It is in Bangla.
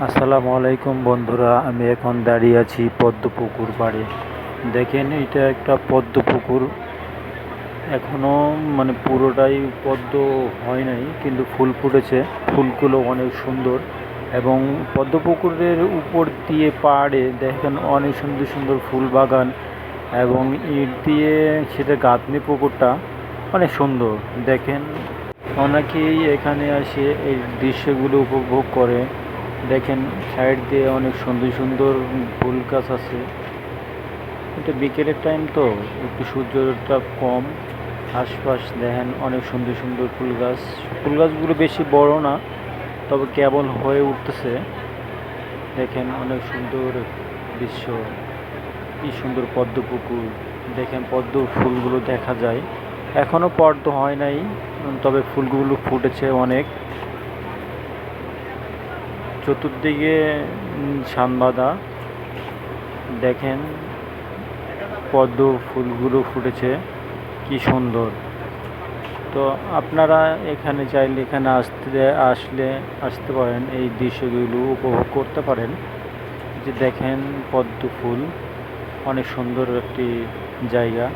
আসসালামু আলাইকুম বন্ধুরা, আমি এখন দাঁড়িয়ে আছি পদ্ম পুকুর পাড়ে। দেখেন, এটা একটা পদ্ম পুকুর। এখনও পুরোটাই পদ্ম হয় নাই, কিন্তু ফুল ফুটেছে। ফুলগুলো অনেক সুন্দর এবং পদ্ম পুকুরের উপর দিয়ে পাড়ে দেখেন অনেক সুন্দর সুন্দর ফুল বাগান এবং ইট দিয়ে সেটা গাঁথনি। পুকুরটা অনেক সুন্দর। দেখেন, অনেকেই এখানে আসে এই দৃশ্যগুলো উপভোগ করে। দেখেন, সাইড দিয়ে অনেক সুন্দর সুন্দর ফুল গাছ আছে। এটা বিকেলের টাইম তো একটু সূর্যটা কম। আশপাশ দেখেন অনেক সুন্দর সুন্দর ফুল গাছ। ফুল গাছগুলো বেশি বড় না, তবে কেবল হয়ে উঠতেছে। দেখেন অনেক সুন্দর দৃশ্য। কি সুন্দর পদ্ম পুকুর। দেখেন পদ্ম ফুলগুলো দেখা যায়। এখনো পদ্ম হয় নাই, তবে ফুলগুলো ফুটেছে অনেক। চতুর্দিকে শান বাঁধা। দেখেন পদ্ম ফুলগুলো ফুটেছে, কি সুন্দর। তো আপনারা এখানে চাইলে এখানে আসতে পারেন, এই দৃশ্যগুলো উপভোগ করতে পারেন। যে দেখেন পদ্ম ফুল, অনেক সুন্দর একটি জায়গা।